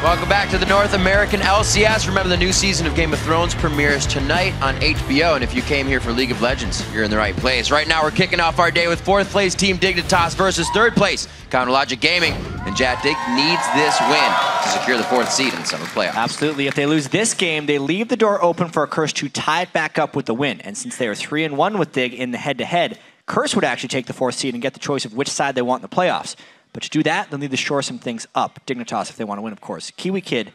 Welcome back to the North American LCS. Remember, the new season of Game of Thrones premieres tonight on HBO, and if you came here for League of Legends, you're in the right place. Right now, we're kicking off our day with 4th place Team Dignitas versus 3rd place Counterlogic Gaming, and Dig needs this win to secure the 4th seed in the summer playoffs. Absolutely. If they lose this game, they leave the door open for Curse to tie it back up with the win, and since they are 3-1 with Dig in the head-to-head, Curse would actually take the 4th seed and get the choice of which side they want in the playoffs. But to do that, they'll need to shore some things up. Dignitas, if they want to win, of course. Kiwi Kid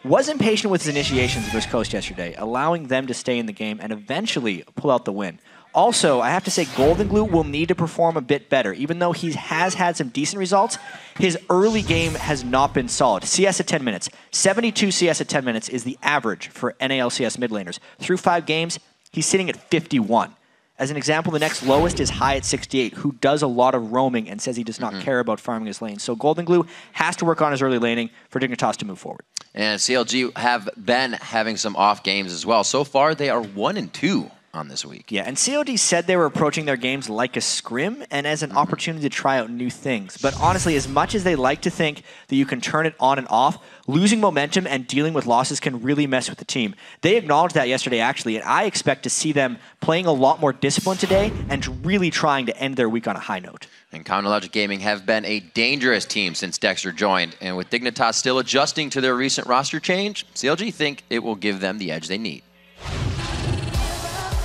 was impatient with his initiations versus Coast yesterday, allowing them to stay in the game and eventually pull out the win. Also, I have to say, Goldenglue will need to perform a bit better. Even though he has had some decent results, his early game has not been solid. CS at 10 minutes. 72 CS at 10 minutes is the average for NA LCS mid laners. Through 5 games, he's sitting at 51. As an example, the next lowest is High at 68, who does a lot of roaming and says he does not care about farming his lane. So Goldenglue has to work on his early laning for Dignitas to move forward. And CLG have been having some off games as well. So far, they are 1-2 on this week. Yeah, and COD said they were approaching their games like a scrim and as an opportunity to try out new things. But honestly, as much as they like to think that you can turn it on and off, losing momentum and dealing with losses can really mess with the team. They acknowledged that yesterday, actually, and I expect to see them playing a lot more discipline today and really trying to end their week on a high note. And Counterlogic Gaming have been a dangerous team since Dexter joined, and with Dignitas still adjusting to their recent roster change, CLG think it will give them the edge they need.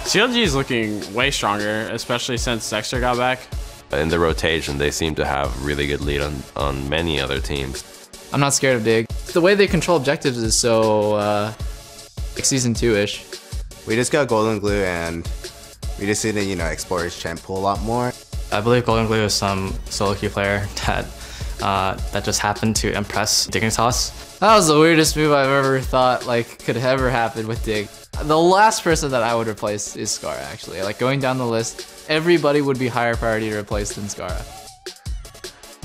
CLG is looking way stronger, especially since Dexter got back. In the rotation, they seem to have really good lead on many other teams. I'm not scared of Dig. The way they control objectives is so like Season 2-ish. We just got Goldenglue and we just need to, explore his champ pool a lot more. I believe Goldenglue is some solo queue player that just happened to impress Dignitas. That was the weirdest move I've ever thought could ever happen with Dig. The last person that I would replace is Scarra, actually. Going down the list, everybody would be higher priority to replace than Scarra.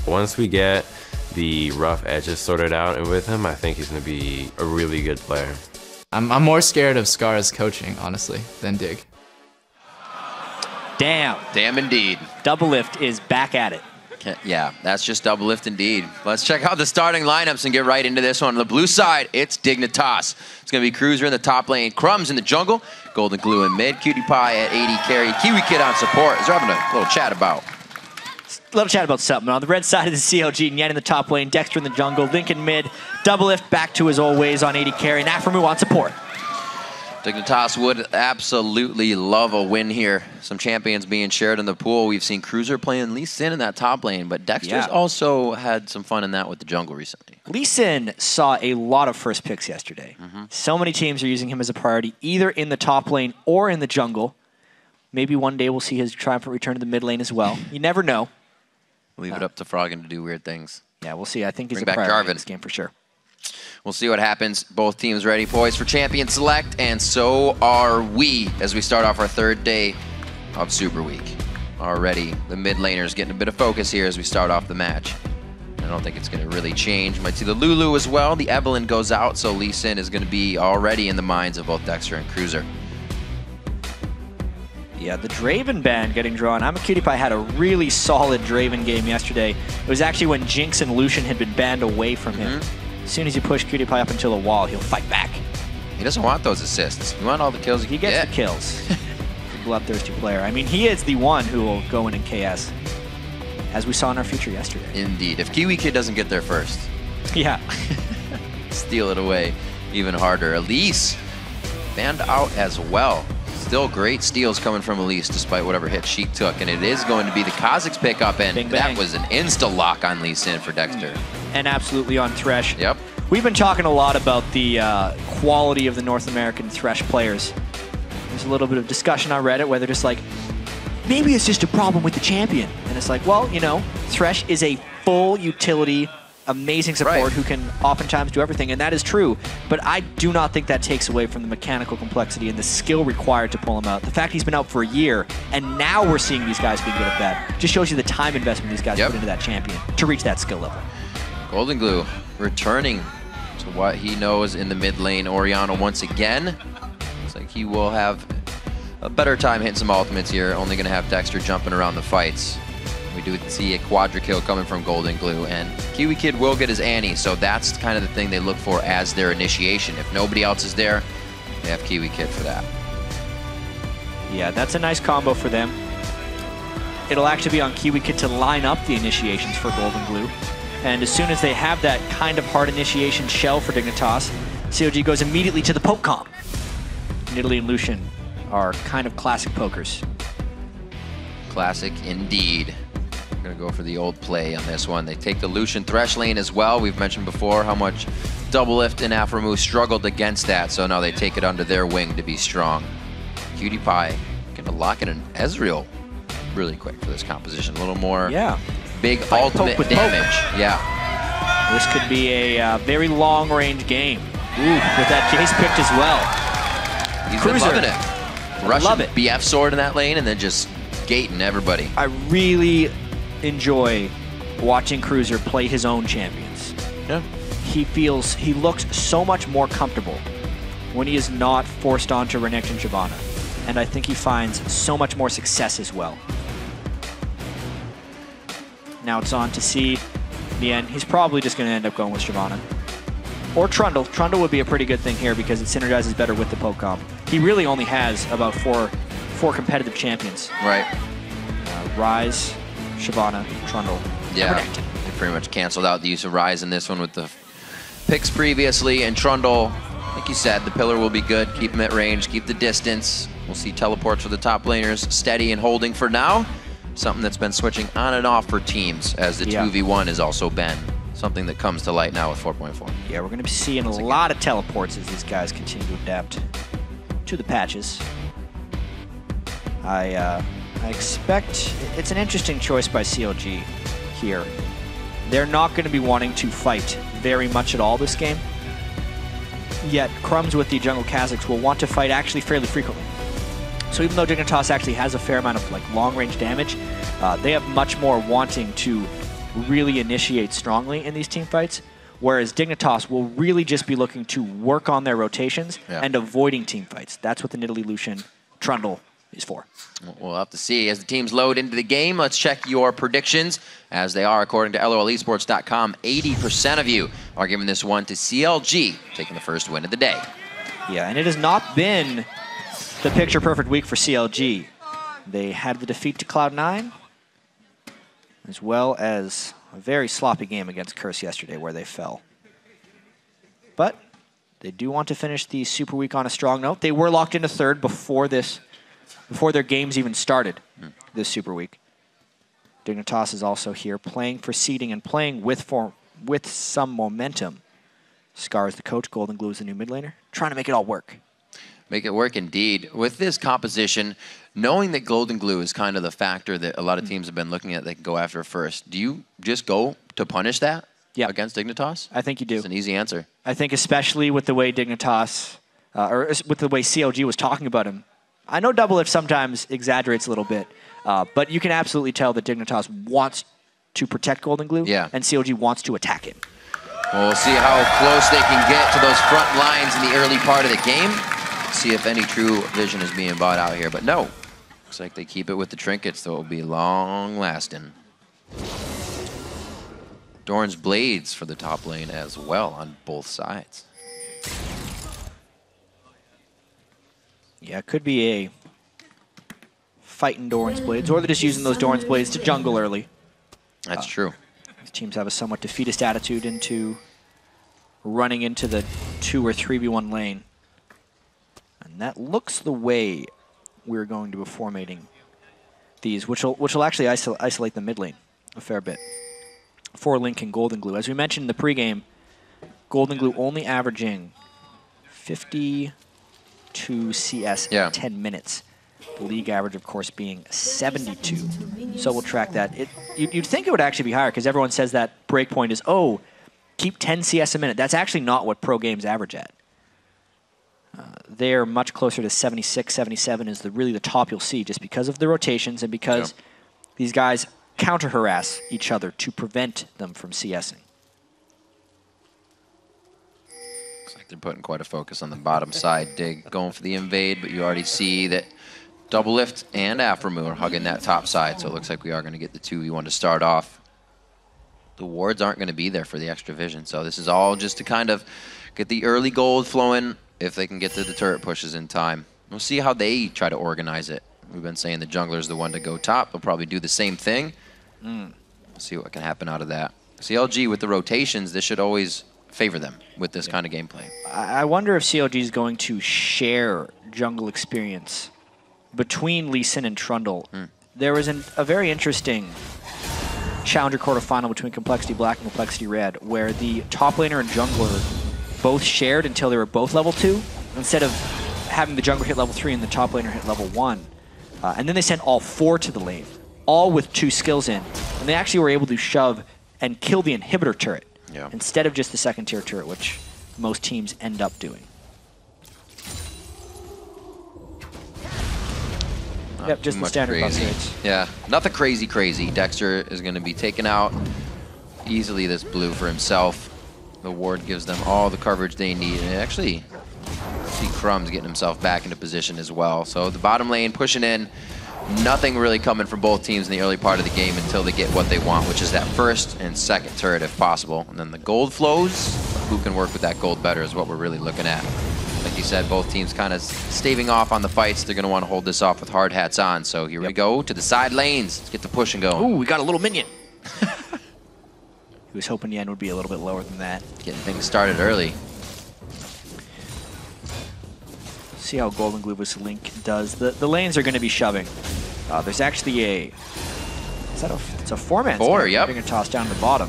Once we get the rough edges sorted out with him, I think he's going to be a really good player. I'm more scared of Scarra's coaching, honestly, than Dig. Damn. Damn indeed. Doublelift is back at it. Yeah, that's just Doublelift indeed. Let's check out the starting lineups and get right into this one. On the blue side, it's Dignitas. It's going to be Cruiser in the top lane, Crumbzz in the jungle, Goldenglue in mid, Cutie Pie at 80 carry, Kiwi Kid on support. They're having a little chat about. Something. On the red side of the CLG, Nien in the top lane, Dexter in the jungle, Link in mid, Doublelift back to his old ways on 80 carry, and Aphromoo on support. Dignitas would absolutely love a win here. Some champions being shared in the pool. We've seen Cruiser playing Lee Sin in that top lane, but Dexter's also had some fun in that with the jungle recently. Lee Sin saw a lot of first picks yesterday. So many teams are using him as a priority, either in the top lane or in the jungle. Maybe one day we'll see his triumphant return to the mid lane as well. You never know. Leave it up to Froggen to do weird things. Yeah, we'll see. I think he's Bring a back priority in Jarvan. this game for sure. We'll see what happens. Both teams ready, poised for champion select, and so are we as we start off our 3rd day of Super Week. Already, the mid laners getting a bit of focus here as we start off the match. I don't think it's going to really change. Might see the Lulu as well. The Evelyn goes out, so Lee Sin is going to be already in the minds of both Dexter and Cruiser. Yeah, the Draven ban getting drawn. Imaqtpie had a really solid Draven game yesterday. It was actually when Jinx and Lucian had been banned away from him. As soon as you push Cutie Pie up until a wall, he'll fight back. He doesn't want those assists. He wants all the kills He gets the kills. Bloodthirsty player. I mean, he is the one who will go in KS, as we saw in our future yesterday. Indeed. If Kiwi Kid doesn't get there first, Yeah. steal it away even harder. Elise banned out as well. Still great steals coming from Elise despite whatever hit she took, and it is going to be the Kha'Zix pickup, and that was an insta-lock on Lee Sin for Dexter. And absolutely on Thresh. Yep. We've been talking a lot about the quality of the North American Thresh players. There's a little bit of discussion on Reddit where they're just like, maybe it's just a problem with the champion. And it's like, well, Thresh is a full utility, amazing support who can oftentimes do everything, and that is true. But I do not think that takes away from the mechanical complexity and the skill required to pull him out. The fact he's been out for a year, and now we're seeing these guys being good at that, just shows you the time investment these guys put into that champion to reach that skill level. Goldenglue returning to what he knows in the mid lane. Orianna once again. Looks like he will have a better time hitting some ultimates here. Only going to have Dexter jumping around the fights. We do see a quadra kill coming from Goldenglue, and Kiwi Kid will get his Annie, so that's kind of the thing they look for as their initiation. If nobody else is there, they have Kiwi Kid for that. Yeah, that's a nice combo for them. It'll actually be on Kiwi Kid to line up the initiations for Goldenglue. And as soon as they have that kind of hard initiation shell for Dignitas, CLG goes immediately to the poke comp. Nidalee and Lucian are kind of classic pokers. Classic indeed. I'm going to go for the old play on this one. They take the Lucian Thresh lane as well. We've mentioned before how much Doublelift and Aphromoo struggled against that, so now they take it under their wing to be strong. Cutie Pie going to lock in an Ezreal really quick for this composition. A little more big ultimate damage. Yeah. This could be a very long-range game. Ooh, with that Jayce picked as well. He's been loving it. Russian BF sword in that lane and then just gating everybody. I really enjoy watching Cruiser play his own champions. Yeah. He looks so much more comfortable when he is not forced onto Renekton and Shyvana. And I think he finds so much more success as well. Now it's on to see Nien. He's probably just going to end up going with Shyvana. Or Trundle. Trundle would be a pretty good thing here because it synergizes better with the poke comp. He really only has about four competitive champions. Right. Ryze, Shyvana, Trundle, yeah. They pretty much canceled out the use of Ryze in this one with the picks previously. And Trundle, like you said, the pillar will be good. Keep him at range, keep the distance. We'll see teleports for the top laners, steady and holding for now. Something that's been switching on and off for teams, as the 2v1 has also been something that comes to light now with 4.4. Yeah, we're going to be seeing a lot of teleports as these guys continue to adapt to the patches. I expect it's an interesting choice by CLG here. They're not going to be wanting to fight very much at all this game. Yet Crumbzz with the jungle Kha'Zix will want to fight actually fairly frequently. So even though Dignitas actually has a fair amount of long-range damage, they have much more wanting to really initiate strongly in these team fights, whereas Dignitas will really just be looking to work on their rotations and avoiding team fights. That's what the Nidalee Lucian Trundle is for. We'll have to see as the teams load into the game. Let's check your predictions, as they are according to LOLesports.com. 80% of you are giving this one to CLG, taking the first win of the day. Yeah, and it has not been the picture-perfect week for CLG. They had the defeat to Cloud9, as well as a very sloppy game against Curse yesterday where they fell. But they do want to finish the Super Week on a strong note. They were locked into third before their games even started this Super Week. Dignitas is also here, playing for seeding and playing with some momentum. Scar is the coach, Goldenglue is the new mid laner, trying to make it all work. Make it work indeed. With this composition, knowing that Goldenglue is kind of the factor that a lot of teams have been looking at, they can go after first. Do you just go to punish that against Dignitas? I think you do. It's an easy answer. I think especially with the way Dignitas, or with the way CLG was talking about him. I know Doublelift sometimes exaggerates a little bit, but you can absolutely tell that Dignitas wants to protect Goldenglue, and CLG wants to attack him. Well, we'll see how close they can get to those front lines in the early part of the game. See if any true vision is being bought out here, but no. Looks like they keep it with the trinkets, so it will be long-lasting. Dorn's Blades for the top lane as well on both sides. Yeah, it could be a fighting Doran's Blades, or they're just using those Doran's Blades to jungle early. That's true. These teams have a somewhat defeatist attitude into running into the 2 or 3v1 lane. And that looks the way we're going to be formatting these, which will actually isolate the mid lane a fair bit for Link and Goldenglue. As we mentioned in the pregame, Goldenglue only averaging 52 CS in 10 minutes. The league average, of course, being 72. So we'll track that. You'd think it would actually be higher because everyone says that breakpoint is, oh, keep 10 CS a minute. That's actually not what pro games average at. They're much closer to 76, 77 is really the top you'll see just because of the rotations and because these guys counter-harass each other to prevent them from CSing. Looks like they're putting quite a focus on the bottom side. Dig going for the invade, but you already see that Doublelift and Aphromoo are hugging that top side, so it looks like we are going to get the 2v1 to start off. The wards aren't going to be there for the extra vision, so this is all just to kind of get the early gold flowing if they can get to the turret pushes in time. We'll see how they try to organize it. We've been saying the jungler's the one to go top. They'll probably do the same thing. We'll see what can happen out of that. CLG with the rotations, this should always favor them with this kind of gameplay. I wonder if CLG is going to share jungle experience between Lee Sin and Trundle. There was a very interesting Challenger quarterfinal between Complexity Black and Complexity Red, where the top laner and jungler both shared until they were both level 2, instead of having the jungler hit level 3 and the top laner hit level 1. And then they sent all 4 to the lane, all with 2 skills in. And they actually were able to shove and kill the inhibitor turret, instead of just the second tier turret, which most teams end up doing. Yep, just the standard buff rates. Yeah, nothing crazy. Dexter is going to be taking out easily this blue for himself. The ward gives them all the coverage they need. And actually, see Crumbzz getting himself back into position as well. So the bottom lane pushing in. Nothing really coming from both teams in the early part of the game until they get what they want, which is that first and second turret if possible. And then the gold flows. Who can work with that gold better is what we're really looking at. Like you said, both teams kind of staving off on the fights. They're going to want to hold this off with hard hats on. So here we go to the side lanes. Let's get the pushing going. Ooh, we got a little minion. He was hoping Nien would be a little bit lower than that. Getting things started early. See how Goldenglue vs. Link does. The lanes are going to be shoving. There's actually it's a 4-man. 4, yep. They're going to toss down to the bottom.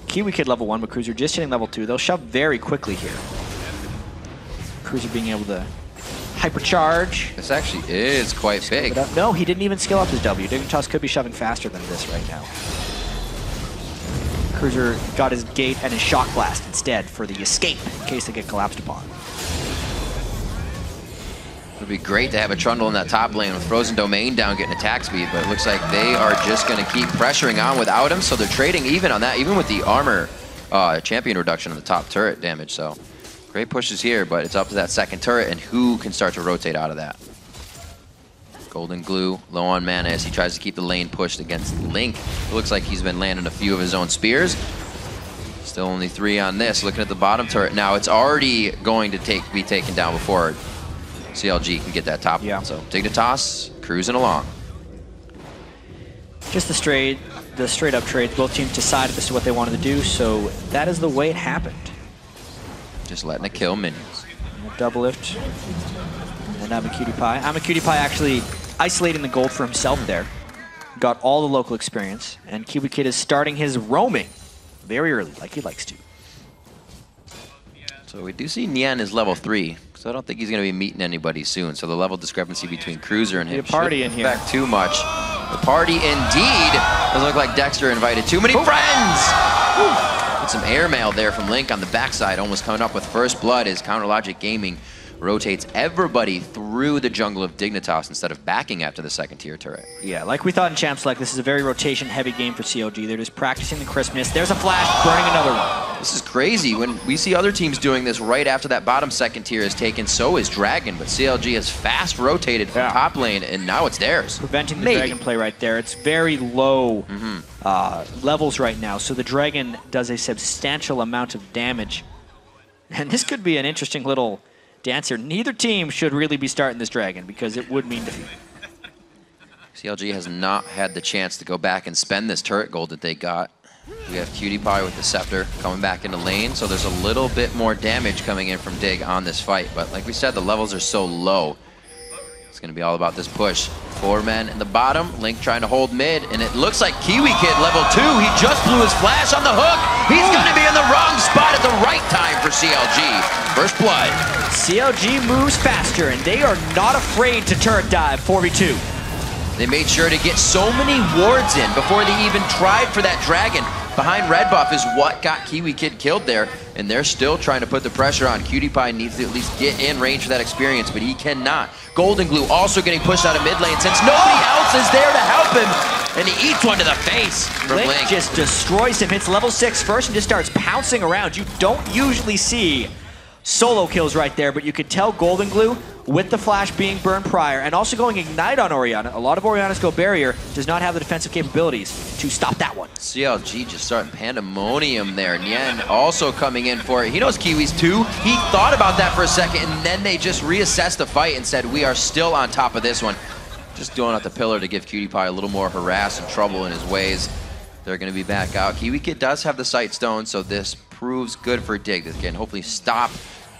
Kiwi Kid level 1, but Cruiser just hitting level 2. They'll shove very quickly here. Cruiser being able to hypercharge. This actually is quite big. No, he didn't even skill up his W. Dignitas could be shoving faster than this right now. Cruiser got his gate and his shock blast instead for the escape in case they get collapsed upon. It would be great to have a Trundle in that top lane with Frozen Domain down getting attack speed, but it looks like they are just going to keep pressuring on without him, so they're trading even on that, even with the armor champion reduction on the top turret damage. So great pushes here, but it's up to that second turret and who can start to rotate out of that. Goldenglue low on mana as he tries to keep the lane pushed against Link. It looks like he's been landing a few of his own spears. Still only 3 on this. Looking at the bottom turret now, it's already going to be taken down before CLG can get that top one. So Dignitas cruising along. Just the straight up trades. Both teams decided this is what they wanted to do, so that is the way it happened. Just letting it kill minions. Doublelift. And Imaqtpie. Imaqtpie actually isolating the gold for himself there. Got all the local experience, and Kiwi Kid is starting his roaming very early, like he likes to. So we do see Nien is level 3, so I don't think he's going to be meeting anybody soon. So the level discrepancy between Cruiser and him shouldn't affect too much. The party indeed doesn't look like Dexter invited too many friends. With some airmail there from Link on the backside, almost coming up with first blood as Counter Logic Gaming rotates everybody through the jungle of Dignitas instead of backing after the second tier turret. Yeah, like we thought in Champ Select, this is a very rotation-heavy game for CLG. They're just practicing the crispness. There's a flash, burning another one. This is crazy. When we see other teams doing this right after that bottom second tier is taken, so is Dragon, but CLG has fast rotated from top lane, and now it's theirs. Preventing the Dragon play right there. It's very low levels right now, so the Dragon does a substantial amount of damage. And this could be an interesting little dance here. Neither team should really be starting this Dragon because it would mean defeat. CLG has not had the chance to go back and spend this turret gold that they got. We have Cutie-Pie with the Scepter coming back into lane, so there's a little bit more damage coming in from Dig on this fight. But like we said, the levels are so low. It's going to be all about this push. 4 men in the bottom, Link trying to hold mid, and it looks like Kiwi Kid level 2. He just blew his flash on the hook. He's going to be in the wrong spot at the right time for CLG. First blood. CLG moves faster, and they are not afraid to turret dive 4v2. They made sure to get so many wards in before they even tried for that Dragon. Behind red buff is what got Kiwi Kid killed there, and they're still trying to put the pressure on. Cutie-Pie needs to at least get in range for that experience, but he cannot. Goldenglue also getting pushed out of mid lane since nobody else is there to help him, and he eats one to the face from Link. Just destroys him, hits level 6 first, and just starts pouncing around. You don't usually see solo kills right there, but you could tell Goldenglue, with the flash being burned prior, and also going Ignite on Orianna, a lot of Orianna's go barrier, does not have the defensive capabilities to stop that one. CLG just starting pandemonium there. Nien also coming in for it. He knows Kiwi's too. He thought about that for a second, and then they just reassessed the fight and said, we are still on top of this one. Just doing out the pillar to give Cutie-Pie a little more harass and trouble in his ways. They're going to be back out. Kiwi Kid does have the sight stone, so this proves good for Dig. This can hopefully stop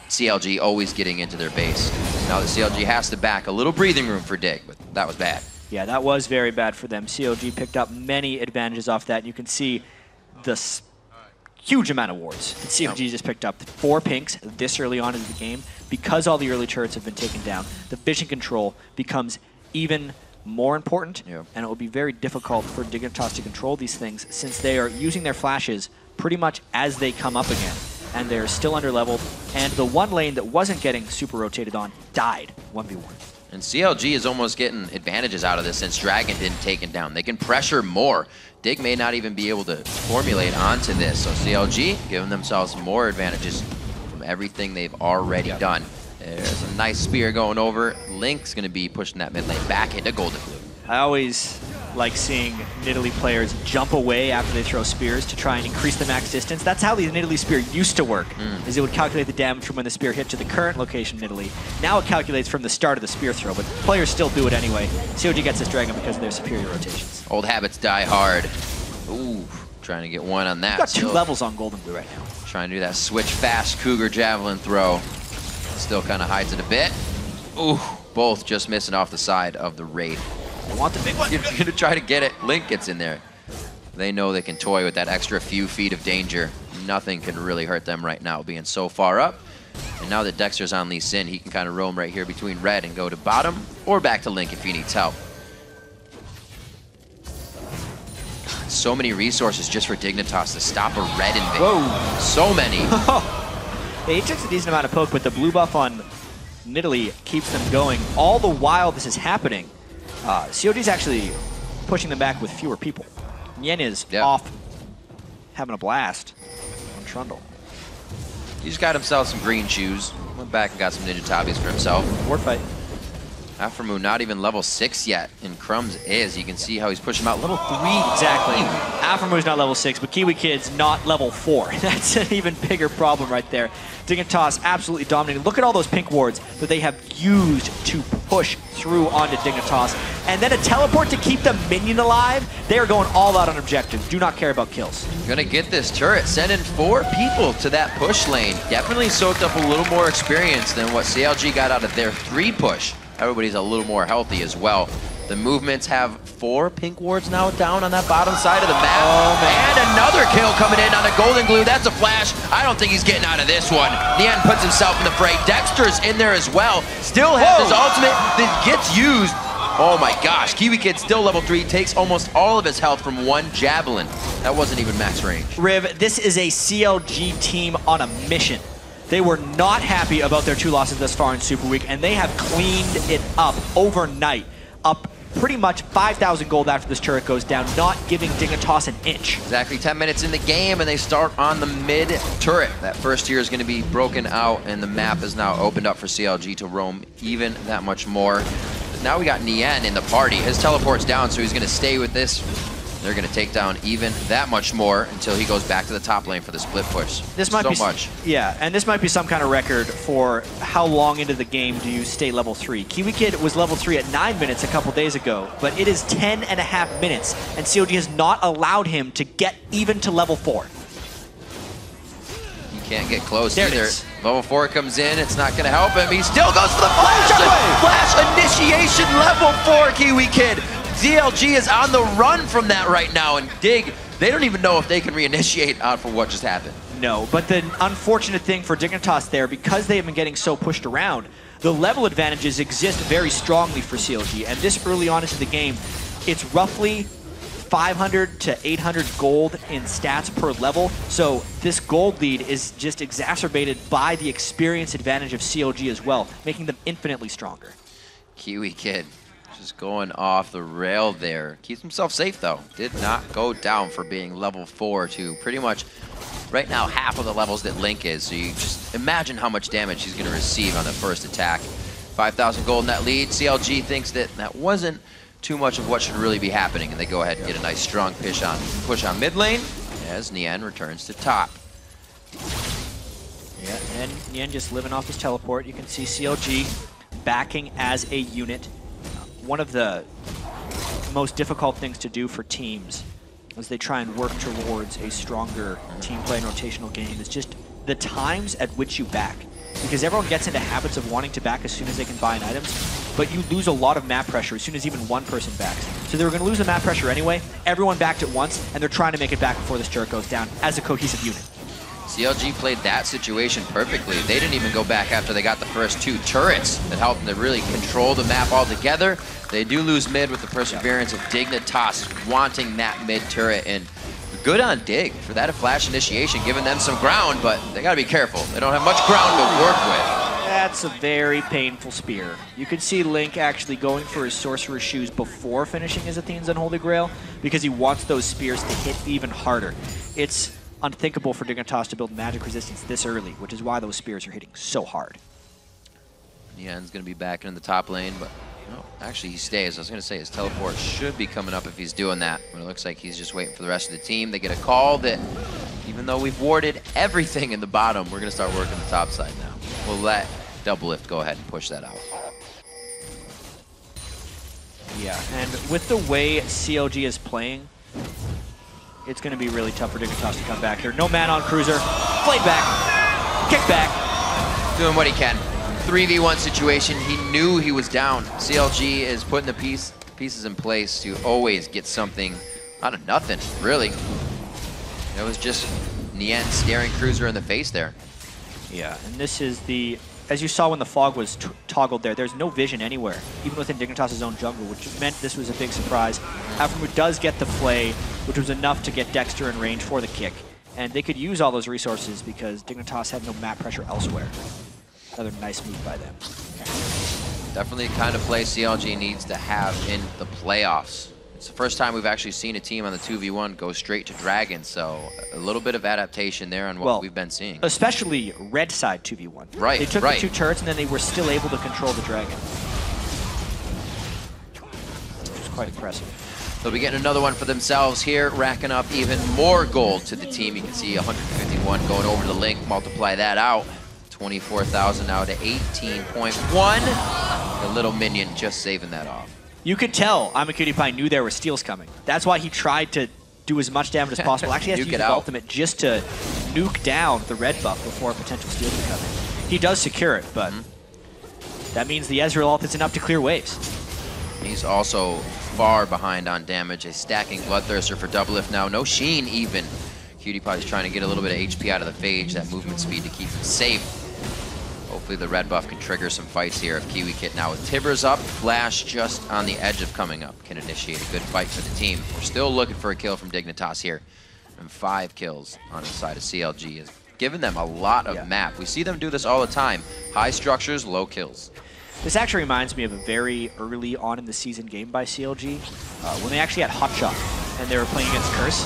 CLG always getting into their base. Now the CLG has to back a little breathing room for Dig, but that was bad. Yeah, that was very bad for them. CLG picked up many advantages off that. You can see the huge amount of wards that CLG just picked up. 4 pinks this early on in the game. Because all the early turrets have been taken down, the vision control becomes even more important, and it will be very difficult for Dignitas to control these things since they are using their flashes pretty much as they come up again, and they're still under-leveled, and the one lane that wasn't getting super rotated on died 1v1. And CLG is almost getting advantages out of this since Dragon didn't take it down. They can pressure more. Dig may not even be able to formulate onto this, so CLG giving themselves more advantages from everything they've already done. There's a nice spear going over. Link's going to be pushing that mid lane back into Goldenglue. I always like seeing Nidalee players jump away after they throw spears to try and increase the max distance. That's how the Nidalee spear used to work, is it would calculate the damage from when the spear hit to the current location of Nidalee. Now it calculates from the start of the spear throw, but players still do it anyway. COG gets this dragon because of their superior rotations. Old habits die hard. Ooh, trying to get one on that. We've got 2 levels on Goldenglue right now. Trying to do that switch fast Cougar javelin throw. Still kind of hides it a bit. Ooh, both just missing off the side of the raid. They want the big one. You're gonna try to get it. Link gets in there. They know they can toy with that extra few feet of danger. Nothing can really hurt them right now, being so far up. And now that Dexter's on Lee Sin, he can kind of roam right here between red and go to bottom, or back to Link if he needs help. So many resources just for Dignitas to stop a red invade. Whoa. So many. Yeah, he takes a decent amount of poke, but the blue buff on Nidalee keeps them going. All the while this is happening, COG's actually pushing them back with fewer people. Nien is off having a blast on Trundle. He just got himself some green shoes. Went back and got some ninja tabbies for himself. Ward fight. Aphromoo not even level 6 yet, and Crumbzz is. You can see how he's pushing him out level 3. Exactly. Aphromoo is not level 6, but Kiwi Kid's not level 4. That's an even bigger problem right there. Dignitas absolutely dominating. Look at all those pink wards that they have used to push through onto Dignitas. And then a teleport to keep the minion alive. They are going all out on objectives. Do not care about kills. Gonna get this turret. Sending 4 people to that push lane. Definitely soaked up a little more experience than what CLG got out of their 3 push. Everybody's a little more healthy as well. The movements have 4 pink wards now down on that bottom side of the map. Oh, man. And another kill coming in on the Goldenglue. That's a flash. I don't think he's getting out of this one. Nien puts himself in the fray. Dexter's in there as well. Still has his ultimate that gets used. Oh my gosh, Kiwi Kid still level 3, takes almost all of his health from 1 javelin. That wasn't even max range. Riv, this is a CLG team on a mission. They were not happy about their 2 losses thus far in Super Week, and they have cleaned it up overnight. Up pretty much 5,000 gold after this turret goes down, not giving Dignitas an inch. Exactly 10 minutes in the game, and they start on the mid turret. That first tier is going to be broken out, and the map is now opened up for CLG to roam even that much more. But now we got Nien in the party. His teleport's down, so he's going to stay with this. They're going to take down even that much more until he goes back to the top lane for the split push. This might so be much. Yeah, and this might be some kind of record for how long into the game do you stay level 3. Kiwi Kid was level 3 at 9 minutes a couple days ago, but it is 10.5 minutes, and COG has not allowed him to get even to level 4. You can't get close There it either. is. Level 4 comes in, it's not going to help him. He still goes for the flash. Flash initiation level 4, Kiwi Kid. CLG is on the run from that right now, and Dig, they don't even know if they can reinitiate out for what just happened. No, but the unfortunate thing for Dignitas there, because they have been getting so pushed around, the level advantages exist very strongly for CLG, and this early on into the game, it's roughly 500 to 800 gold in stats per level, so this gold lead is just exacerbated by the experience advantage of CLG as well, making them infinitely stronger. Kiwi Kid just going off the rail there. Keeps himself safe, though. Did not go down for being level 4 to pretty much right now half of the levels that Link is. So you just imagine how much damage he's going to receive on the first attack. 5,000 gold in that lead. CLG thinks that that wasn't too much of what should really be happening, and they go ahead and get a nice strong push on mid lane as Nien returns to top. Yeah, and Nien just living off his teleport. You can see CLG backing as a unit. One of the most difficult things to do for teams as they try and work towards a stronger team play and rotational game is just the times at which you back. Because everyone gets into habits of wanting to back as soon as they can buy an items, but you lose a lot of map pressure as soon as even one person backs. So they were going to lose the map pressure anyway. Everyone backed at once, and they're trying to make it back before this turret goes down as a cohesive unit. CLG played that situation perfectly. They didn't even go back after they got the first 2 turrets that helped them to really control the map altogether. They do lose mid with the perseverance of Dignitas wanting that mid turret, and good on Dig for that flash initiation, giving them some ground, but they gotta be careful. They don't have much ground to work with. That's a very painful spear. You could see Link actually going for his Sorcerer's Shoes before finishing his Athene's Unholy Grail because he wants those spears to hit even harder. It's unthinkable for Dignitas to build magic resistance this early, which is why those spears are hitting so hard. Nien's gonna be back in the top lane, but no, actually he stays. I was gonna say his teleport should be coming up if he's doing that, but it looks like he's just waiting for the rest of the team. They get a call that even though we've warded everything in the bottom, we're gonna start working the top side now. We'll let Doublelift go ahead and push that out. Yeah, and with the way CLG is playing, it's going to be really tough for Dignitas to come back here. No man on Cruiser. Blade back. Kick back. Doing what he can. 3v1 situation. He knew he was down. CLG is putting the pieces in place to always get something out of nothing, really. It was just Nien staring Cruiser in the face there. Yeah, and this is the... As you saw when the fog was toggled there, there's no vision anywhere, even within Dignitas' own jungle, which meant this was a big surprise. Aphromoo does get the flay, which was enough to get Dexter in range for the kick. And they could use all those resources because Dignitas had no map pressure elsewhere. Another nice move by them. Definitely the kind of play CLG needs to have in the playoffs. It's the first time we've actually seen a team on the 2v1 go straight to Dragon, so a little bit of adaptation there on what we've been seeing. Especially red side 2v1. Right, They took the 2 turrets and then they were still able to control the Dragon. Which was quite impressive. They'll be getting another one for themselves here, racking up even more gold to the team. You can see 151 going over to the Link, multiply that out. 24,000 now to 18.1. The little minion just saving that off. You could tell Imaqtpie knew there were steals coming. That's why he tried to do as much damage as possible. Actually, he has to use his ultimate just to nuke down the red buff before a potential steal can come in. He does secure it, but that means the Ezreal ult isn't up to clear waves. He's also far behind on damage. A stacking Bloodthirster for Doublelift now. No Shin even. Qtpie is trying to get a little bit of HP out of the Phage, that movement speed to keep him safe. Hopefully the red buff can trigger some fights here. If Kiwi Kit now with Tibbers up, Flash just on the edge of coming up can initiate a good fight for the team. We're still looking for a kill from Dignitas here. And 5 kills on the side of CLG has given them a lot of map. We see them do this all the time. High structures, low kills. This actually reminds me of a very early on in the season game by CLG. When they actually had Hotshot and they were playing against Curse.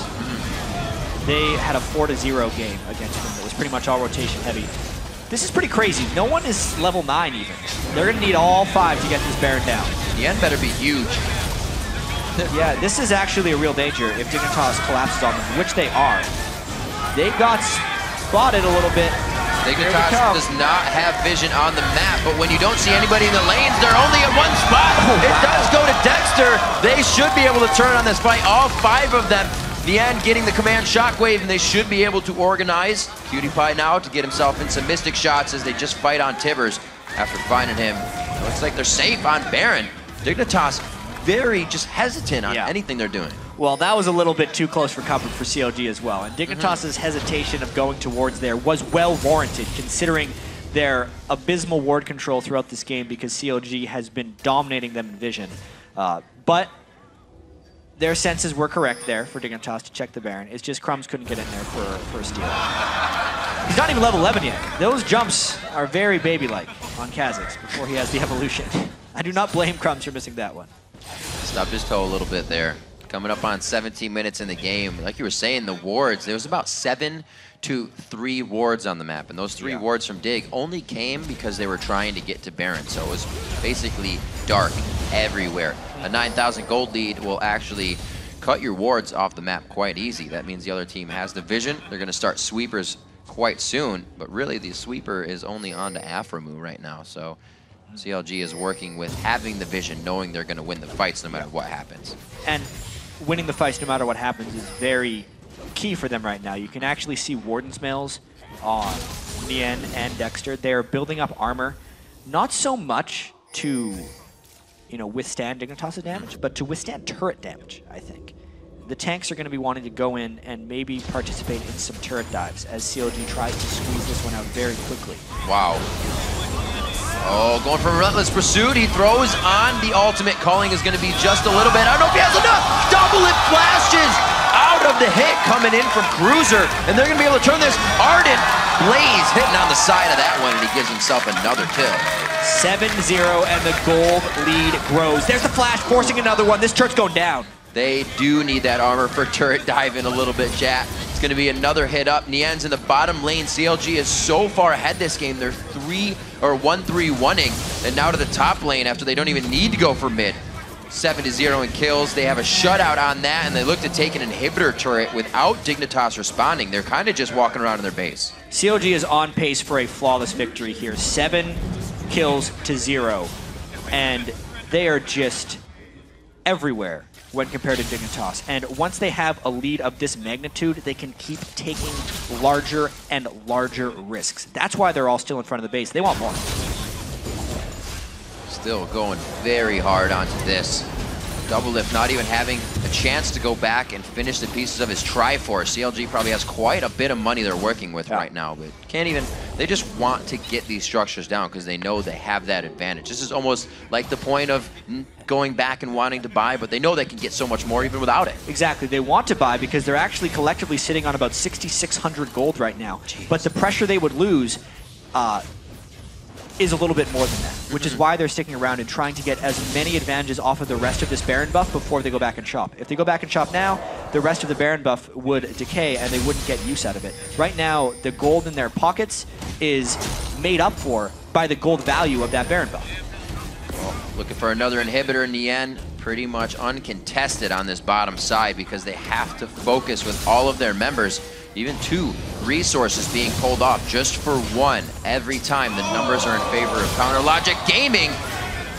They had a 4-0 game against them that was pretty much all rotation heavy. This is pretty crazy. No one is level 9 even. They're going to need all 5 to get this Baron down. Nien better be huge. Yeah, this is actually a real danger if Dignitas collapses on them, which they are. They got spotted a little bit. Dignitas does not have vision on the map, but when you don't see anybody in the lanes, they're only at one spot. It does go to Dexter. They should be able to turn on this fight, all 5 of them. Nien getting the command Shockwave, and they should be able to organize. Qtpie now to get himself in some Mystic shots as they just fight on Tibbers after finding him. It looks like they're safe on Baron. Dignitas very just hesitant on anything they're doing. Well, that was a little bit too close for comfort for CLG as well. And Dignitas' hesitation of going towards there was well warranted, considering their abysmal ward control throughout this game because CLG has been dominating them in vision. But their senses were correct there for Dignitas to check the Baron. It's just Crumbzz couldn't get in there for a steal. He's not even level 11 yet. Those jumps are very baby-like on Kha'Zix before he has the evolution. I do not blame Crumbzz for missing that one. Stubbed his toe a little bit there. Coming up on 17 minutes in the game. Like you were saying, the wards, there was about 7 to 3 wards on the map. And those 3 wards from Dig only came because they were trying to get to Baron. So it was basically dark everywhere. A 9,000 gold lead will actually cut your wards off the map quite easy. That means the other team has the vision. They're going to start sweepers quite soon. But really, the sweeper is only on to Aphromoo right now. So CLG is working with having the vision, knowing they're going to win the fights no matter what happens. And winning the fights no matter what happens is very key for them right now. You can actually see Warden's Mails on Nien and Dexter. They're building up armor, not so much to, you know, withstand Dignitas' damage, but to withstand turret damage, I think. The tanks are going to be wanting to go in and maybe participate in some turret dives as CLG tries to squeeze this one out very quickly. Wow. Oh, going for a relentless pursuit. He throws on the ultimate. Calling is going to be just a little bit. I don't know if he has enough. Doublelift flashes out of the hit coming in from Cruzer. And they're going to be able to turn this. Ardent Blaze hitting on the side of that one, and he gives himself another kill. 7-0, and the gold lead grows. There's the flash, forcing another one. This turret's going down. They do need that armor for turret dive in a little bit, chat. It's going to be another hit up. Nien's in the bottom lane. CLG is so far ahead this game. They're 1-3-1-ing, and now to the top lane after they don't even need to go for mid. 7-0 in kills. They have a shutout on that, and they look to take an inhibitor turret without Dignitas responding. They're kind of just walking around in their base. CLG is on pace for a flawless victory here. 7 kills to 0, and they are just everywhere when compared to Dignitas. And once they have a lead of this magnitude, they can keep taking larger and larger risks. That's why they're all still in front of the base. They want more. Still going very hard onto this. Doublelift not even having a chance to go back and finish the pieces of his Triforce. CLG probably has quite a bit of money they're working with right now, but can't even, they just want to get these structures down because they know they have that advantage. This is almost like the point of going back and wanting to buy, but they know they can get so much more even without it. Exactly, they want to buy because they're actually collectively sitting on about 6,600 gold right now. Jeez. But the pressure they would lose is a little bit more than that, which is why they're sticking around and trying to get as many advantages off of the rest of this Baron buff before they go back and shop. If they go back and shop now, the rest of the Baron buff would decay and they wouldn't get use out of it. Right now, the gold in their pockets is made up for by the gold value of that Baron buff. Well, looking for another inhibitor in the end. Pretty much uncontested on this bottom side because they have to focus with all of their members. Even 2 resources being pulled off just for 1 every time. The numbers are in favor of Counter Logic Gaming.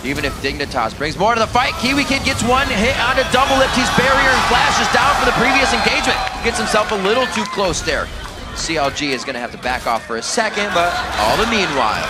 Even if Dignitas brings more to the fight, Kiwi Kid gets 1 hit onto Doublelift. He's barrier and flashes down for the previous engagement. Gets himself a little too close there. CLG is going to have to back off for a second, but all the meanwhile,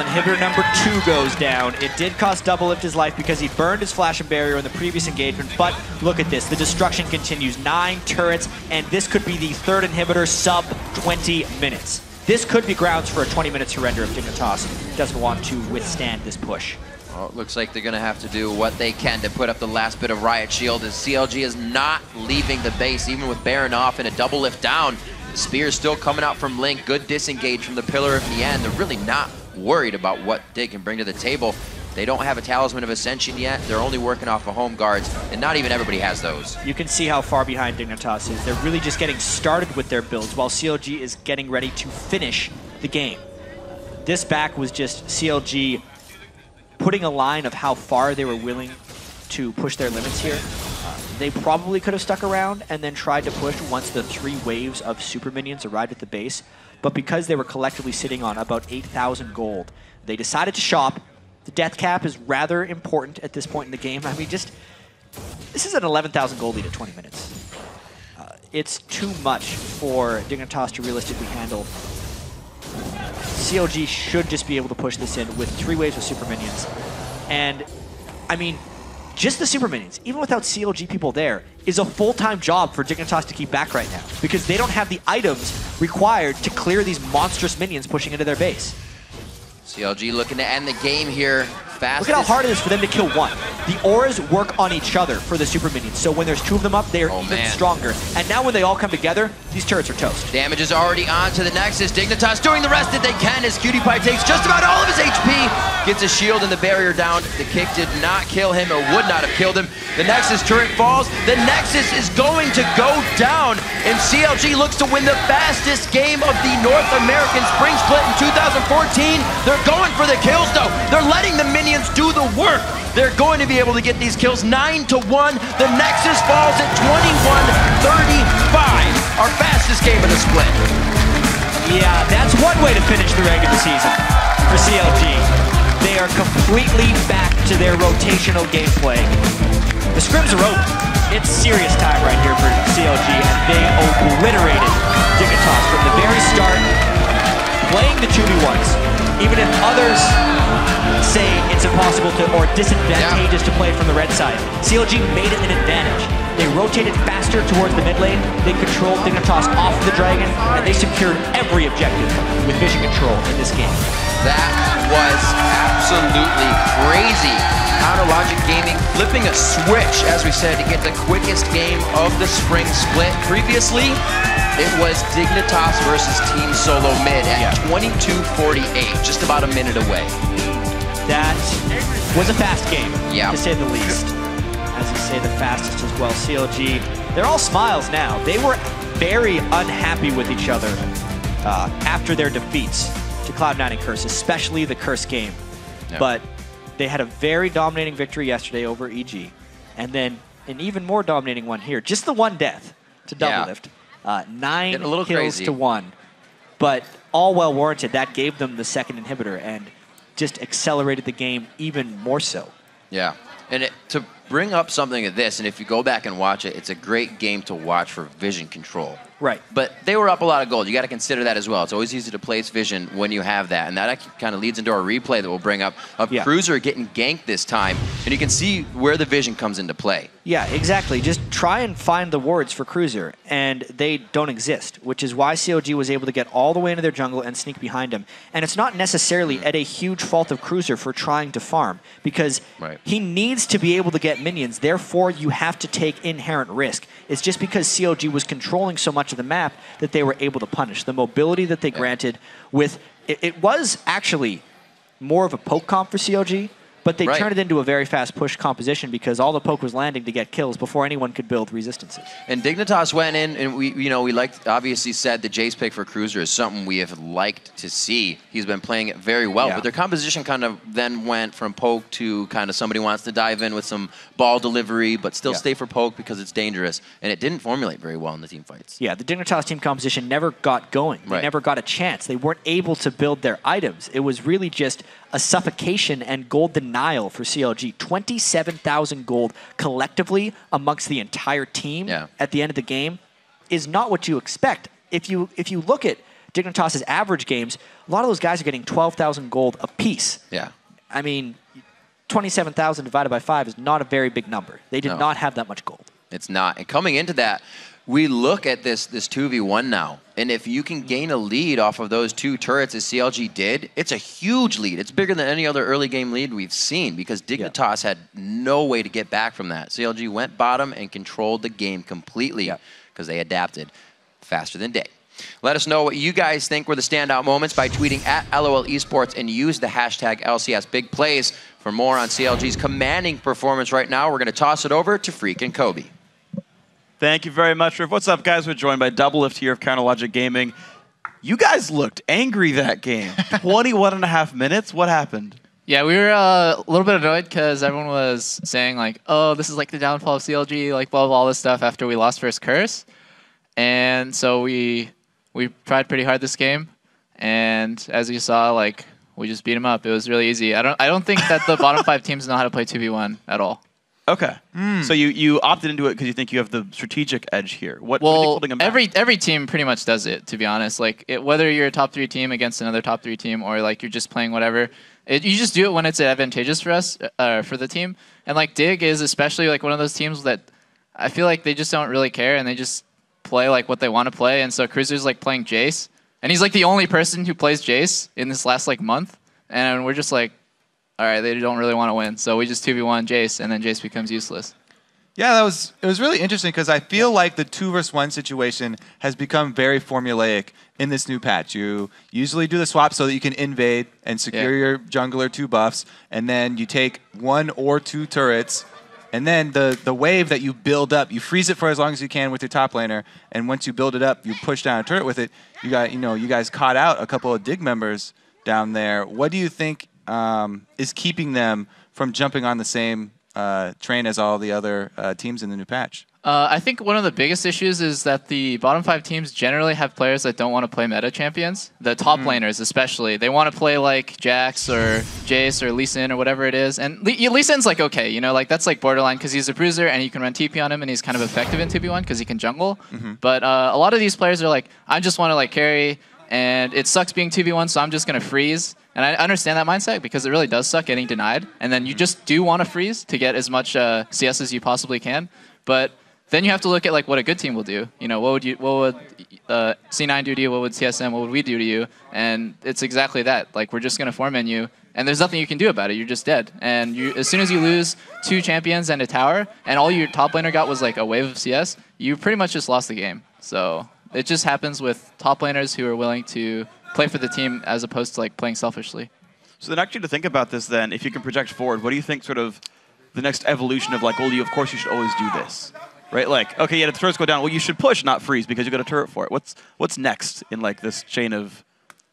inhibitor number 2 goes down. It did cost Doublelift his life because he burned his flash and barrier in the previous engagement, but look at this. The destruction continues. 9 turrets, and this could be the 3rd inhibitor sub 20 minutes. This could be grounds for a 20-minute surrender if Dignitas doesn't want to withstand this push. Well, it looks like they're going to have to do what they can to put up the last bit of Riot Shield as CLG is not leaving the base, even with Baron off and a Doublelift down. The spear's still coming out from Link. Good disengage from the Pillar of Nien. They're really not worried about what Dig can bring to the table. They don't have a Talisman of Ascension yet. They're only working off of home guards, and not even everybody has those. You can see how far behind Dignitas is. They're really just getting started with their builds while CLG is getting ready to finish the game. This back was just CLG putting a line of how far they were willing to push their limits here. They probably could have stuck around and then tried to push once the 3 waves of super minions arrived at the base, but because they were collectively sitting on about 8,000 gold, they decided to shop. The death cap is rather important at this point in the game. I mean, this is an 11,000 gold lead at 20 minutes. It's too much for Dignitas to realistically handle. CLG should just be able to push this in with 3 waves of super minions. And, I mean, just the super minions, even without CLG people there, is a full-time job for Dignitas to keep back right now because they don't have the items required to clear these monstrous minions pushing into their base. CLG looking to end the game here. fastest. Look at how hard it is for them to kill one. The auras work on each other for the super minions. So when there's 2 of them up, they are even stronger. And now when they all come together, these turrets are toast. Damage is already on to the Nexus. Dignitas doing the rest that they can as Cutie-Pie takes just about all of his HP. Gets a shield and the barrier down. The kick did not kill him or would not have killed him. The Nexus turret falls. The Nexus is going to go down. And CLG looks to win the fastest game of the North American Spring Split in 2014. They're going for the kills though. They're letting the minions do the work. They're going to be able to get these kills 9-1. The Nexus falls at 21-35. Our fastest game of the split. Yeah, that's one way to finish the regular season for CLG. They are completely back to their rotational gameplay. The scrims are over. It's serious time right here for CLG, and they obliterated Dignitas from the very start, playing the 2v1s. Even if others say it's impossible to, or disadvantageous to play from the red side, CLG made it an advantage. They rotated faster towards the mid lane, they controlled Dignitas off the dragon, and they secured every objective with vision control in this game. That was absolutely crazy. Counterlogic Gaming flipping a switch, as we said, to get the quickest game of the spring split. Previously, it was Dignitas versus Team Solo Mid at 22:48, just about a minute away. That was a fast game, to say the least. As you say, the fastest as well. CLG, they're all smiles now. They were very unhappy with each other after their defeats to Cloud9 and Curse, especially the Curse game. But they had a very dominating victory yesterday over EG, and then an even more dominating one here. Just the one death to Doublelift. 9 kills to 1, but all well warranted. That gave them the second inhibitor and just accelerated the game even more so. Yeah, and to bring up something of this, and if you go back and watch it, it's a great game to watch for vision control. Right. But they were up a lot of gold. You got to consider that as well. It's always easy to place vision when you have that. And that actually kind of leads into our replay that we'll bring up of Cruiser getting ganked this time. And you can see where the vision comes into play. Yeah, exactly. Just try and find the wards for Cruiser, and they don't exist, which is why CLG was able to get all the way into their jungle and sneak behind him. And it's not necessarily at a huge fault of Cruiser for trying to farm, because he needs to be able to get minions. Therefore, you have to take inherent risk. It's just because CLG was controlling so much of the map that they were able to punish. The mobility that they granted with... It was actually more of a poke comp for CLG, but they turned it into a very fast push composition because all the poke was landing to get kills before anyone could build resistances. And Dignitas went in, and we obviously said the Jayce pick for Cruiser is something we have liked to see. He's been playing it very well, but their composition kind of then went from poke to kind of somebody wants to dive in with some ball delivery, but still stay for poke because it's dangerous, and it didn't formulate very well in the team fights. Yeah, the Dignitas team composition never got going. They never got a chance. They weren't able to build their items. It was really just a suffocation and gold denial for CLG. 27,000 gold collectively amongst the entire team at the end of the game is not what you expect. If you look at Dignitas' average games, a lot of those guys are getting 12,000 gold apiece. Yeah. I mean, 27,000 divided by 5 is not a very big number. They did not have that much gold. It's not. And coming into that, we look at this 2v1 now, and if you can gain a lead off of those 2 turrets as CLG did, it's a huge lead. It's bigger than any other early game lead we've seen because Dignitas had no way to get back from that. CLG went bottom and controlled the game completely because they adapted faster than day. Let us know what you guys think were the standout moments by tweeting at LOL Esports and use the hashtag LCS Big Plays. For more on CLG's commanding performance right now, we're going to toss it over to Freak and Kobe. Thank you very much, Riff. What's up, guys? We're joined by Doublelift here of Counterlogic Gaming. You guys looked angry that game. 21.5 minutes? What happened? Yeah, we were a little bit annoyed because everyone was saying, like, oh, this is like the downfall of CLG, like, blah, blah, all this stuff after we lost first Curse. And so we tried pretty hard this game. And as you saw, like, we just beat them up. It was really easy. I don't think that the bottom 5 teams know how to play 2v1 at all. Okay. So you opted into it because you think you have the strategic edge here. What are they holding them back? Every team pretty much does it, to be honest. Like whether you're a top 3 team against another top 3 team or like you're just playing whatever, you just do it when it's advantageous for us, for the team. And like Dig is especially like one of those teams that I feel like they just don't really care and they just play like what they want to play. And so Cruiser's like playing Jayce, and he's like the only person who plays Jayce in this last like month, and we're just like, all right, they don't really want to win, so we just 2v1 Jayce, and then Jayce becomes useless. Yeah, it was really interesting because I feel like the 2v1 situation has become very formulaic in this new patch. You usually do the swap so that you can invade and secure your jungler 2 buffs, and then you take 1 or 2 turrets, and then the wave that you build up, you freeze it for as long as you can with your top laner, and once you build it up, you push down a turret with it. You guys caught out a couple of Dig members down there. What do you think is keeping them from jumping on the same train as all the other teams in the new patch? I think one of the biggest issues is that the bottom 5 teams generally have players that don't want to play meta champions. The top laners especially. They want to play like Jax or Jayce or Lucian or whatever it is. And Lucian's like okay, you know, like that's like borderline because he's a bruiser and you can run TP on him and he's kind of effective in 2v1 because he can jungle. But a lot of these players are like, I just want to like carry and it sucks being 2v1 so I'm just going to freeze. And I understand that mindset because it really does suck getting denied. And then you just do want to freeze to get as much CS as you possibly can. But then you have to look at like what a good team will do. You know, what would C9 do to you? What would CSM? What would we do to you? And it's exactly that. Like we're just going to foreman you, and there's nothing you can do about it. You're just dead. And as soon as you lose 2 champions and a tower, and all your top laner got was like a wave of CS, you pretty much just lost the game. So it just happens with top laners who are willing to play for the team as opposed to like playing selfishly. So then actually to think about this then, if you can project forward, what do you think sort of the next evolution of like, well, of course you should always do this, right? Like, okay, yeah, the turrets go down. Well, you should push, not freeze, because you got a turret for it. What's next in like this chain of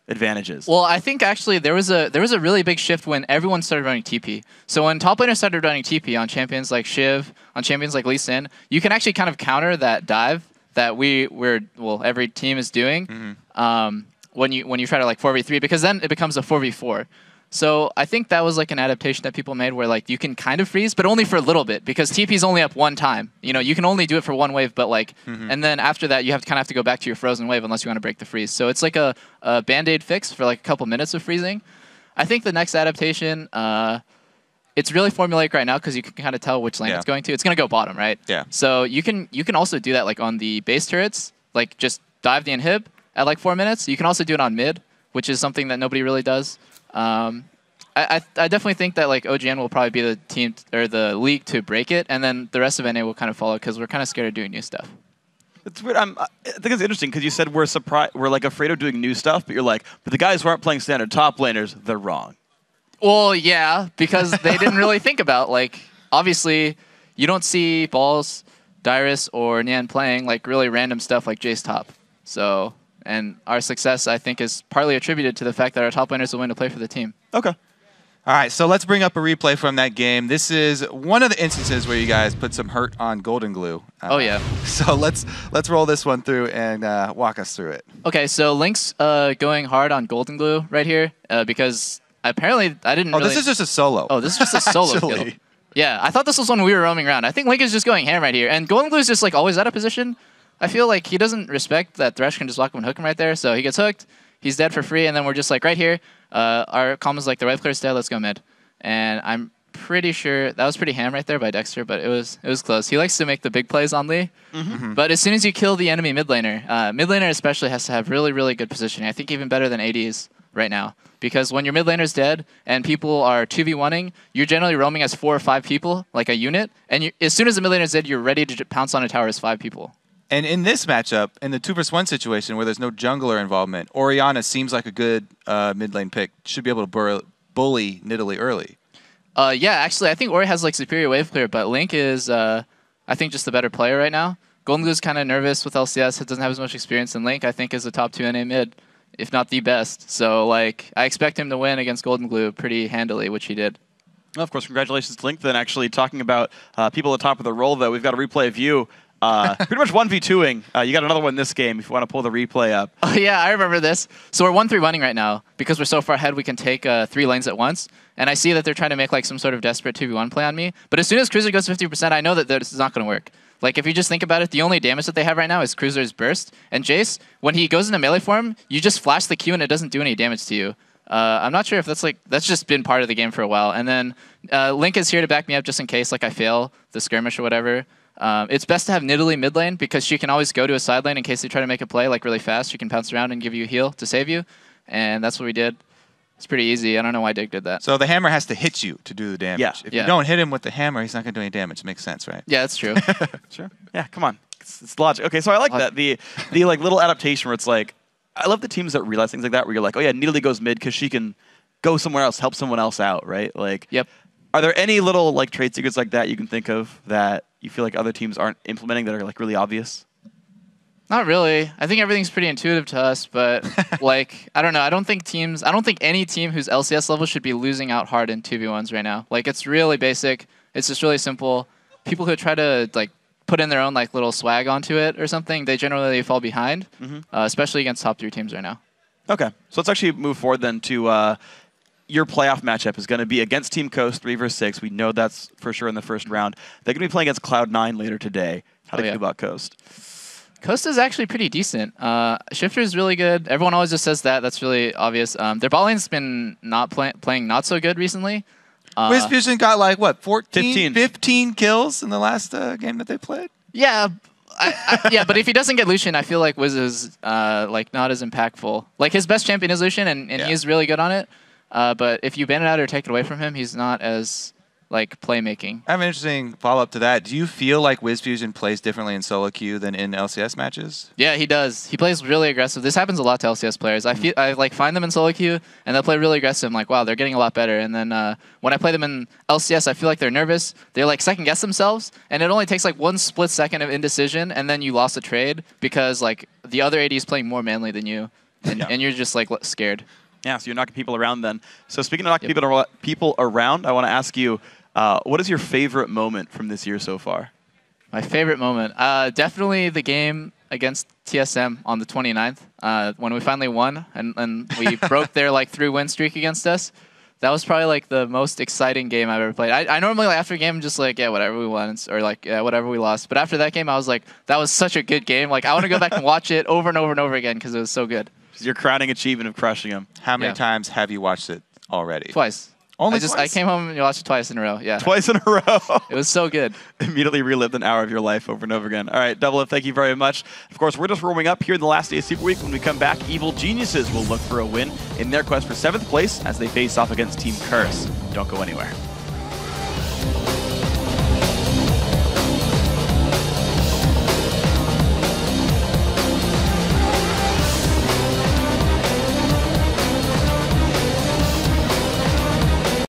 advantages? Well, I think actually there was a really big shift when everyone started running TP. So when top laners started running TP on champions like Shiv, on champions like Lee Sin, you can actually kind of counter that dive that every team is doing. When you try to like 4v3, because then it becomes a 4v4. So I think that was like an adaptation that people made where like you can kind of freeze, but only for a little bit because TP's only up 1 time. You know, you can only do it for 1 wave, but like, and then after that you have to go back to your frozen wave unless you want to break the freeze. So it's like a band-aid fix for like a couple minutes of freezing. I think the next adaptation, it's really formulaic right now because you can kind of tell which lane it's going to. It's going to go bottom, right? Yeah. So you can also do that like on the base turrets, like just dive the inhib at like 4 minutes. You can also do it on mid, which is something that nobody really does. I definitely think that like OGN will probably be the team or the league to break it, and then the rest of NA will kind of follow because we're kind of scared of doing new stuff. It's weird. I think it's interesting because you said we're like afraid of doing new stuff, but you're like, but the guys who aren't playing standard top laners, they're wrong. Well, yeah, because they didn't really think about like obviously you don't see Balls, Dyrus, or Nien playing like really random stuff like Jayce top. So. And our success, I think, is partly attributed to the fact that our top laners will win to play for the team. Okay. All right, so let's bring up a replay from that game. This is one of the instances where you guys put some hurt on Goldenglue. Oh, yeah. So let's roll this one through and walk us through it. Okay, so Link's going hard on Goldenglue right here because apparently I didn't really... this is just a solo. Oh, this is just a solo kill. Yeah, I thought this was when we were roaming around. I think Link is just going ham right here. And Goldenglue is just like always out of position. I feel like he doesn't respect that Thresh can just walk him and hook him right there, so he gets hooked, he's dead for free, and then we're just like right here, our combo's like the wave clear's dead, let's go mid. And I'm pretty sure that was pretty ham right there by Dexter, but it was close. He likes to make the big plays on Lee, but as soon as you kill the enemy mid laner especially has to have really, really good positioning. I think even better than ADs right now, because when your mid laner's dead and people are 2v1ing, you're generally roaming as 4 or 5 people, like a unit, and as soon as the mid laner's dead, you're ready to pounce on a tower as 5 people. And in this matchup, in the 2v1 situation where there's no jungler involvement, Orianna seems like a good mid lane pick. Should be able to bully Nidalee early. Yeah, actually, I think Ori has like superior wave clear, but Link is, I think, just the better player right now. Goldenglue's kind of nervous with LCS. It doesn't have as much experience, and Link, I think, is the top 2 NA mid, if not the best. So, like, I expect him to win against Goldenglue pretty handily, which he did. Well, of course, congratulations to Link. Then, actually, talking about people at the top of the roll, though, we've got a replay of you. Pretty much 1v2ing. You got another one this game if you want to pull the replay up. Oh, yeah, I remember this. So we're 1-3-1ing right now. Because we're so far ahead, we can take 3 lanes at once. And I see that they're trying to make like some sort of desperate 2v1 play on me. But as soon as Cruiser goes 50%, I know that this is not going to work. Like, if you just think about it, the only damage that they have right now is Cruiser's burst. And Jayce, when he goes into melee form, you just flash the Q and it doesn't do any damage to you. I'm not sure if that's just been part of the game for a while. And then Link is here to back me up just in case like I fail the skirmish or whatever. It's best to have Nidalee mid lane because she can always go to a side lane in case they try to make a play like really fast. She can bounce around and give you a heal to save you, and that's what we did. It's pretty easy. I don't know why Dig did that. So the hammer has to hit you to do the damage. Yeah. If you don't hit him with the hammer, he's not going to do any damage. It makes sense, right? Yeah, that's true. Sure. Yeah, come on. It's logic. Okay, so I like that. The like little adaptation where it's like, I love the teams that realize things like that where you're like, oh yeah, Nidalee goes mid because she can go somewhere else, help someone else out, right? Like, Yep. Are there any little like trade secrets like that you can think of that you feel like other teams aren't implementing that are like really obvious? Not really. I think everything's pretty intuitive to us, but like, I don't know. I don't think any team who's LCS level should be losing out hard in 2v1s right now. Like, it's really basic. It's just really simple. People who try to like put in their own like little swag onto it or something, they generally fall behind, especially against top 3 teams right now. Okay, so let's actually move forward then to your playoff matchup is going to be against Team Coast 3 vs 6. We know that's for sure in the first round. They're going to be playing against Cloud9 later today. How do you feel about Coast? Coast is actually pretty decent. Shifter is really good. Everyone always just says that. That's really obvious. Their bot lane's been playing not so good recently. WizFusion got like, what, 15 kills in the last game that they played? Yeah. Yeah, but if he doesn't get Lucian, I feel like Wiz is like not as impactful. Like his best champion is Lucian, and he's really good on it. But if you ban it out or take it away from him, he's not as like playmaking. I have an interesting follow-up to that. Do you feel like WizFusion plays differently in solo queue than in LCS matches? Yeah, he does. He plays really aggressive. This happens a lot to LCS players. I like find them in solo queue and they'll play really aggressive. I'm like, wow, they're getting a lot better. And then when I play them in LCS, I feel like they're nervous. They like second guess themselves, and it only takes like 1 split second of indecision, and then you lost a trade because like the other AD is playing more manly than you, and you're just like scared. Yeah, so you're knocking people around then. So speaking of knocking people around, I want to ask you, what is your favorite moment from this year so far? My favorite moment? Definitely the game against TSM on the 29th when we finally won and we broke their like 3-win streak against us. That was probably like the most exciting game I've ever played. I normally like, after a game I'm just like, yeah, whatever we won, or like, yeah, whatever we lost. But after that game, I was like, that was such a good game. Like I want to go back and watch it over and over and over again because it was so good. Your crowning achievement of crushing them. How many times have you watched it already? Twice. Only twice? I came home and watched it twice in a row. Yeah. Twice in a row. It was so good. Immediately relived an hour of your life over and over again. All right, Doublelift, thank you very much. Of course, we're just warming up here in the last day of Super Week. When we come back, Evil Geniuses will look for a win in their quest for 7th place as they face off against Team Curse. Don't go anywhere.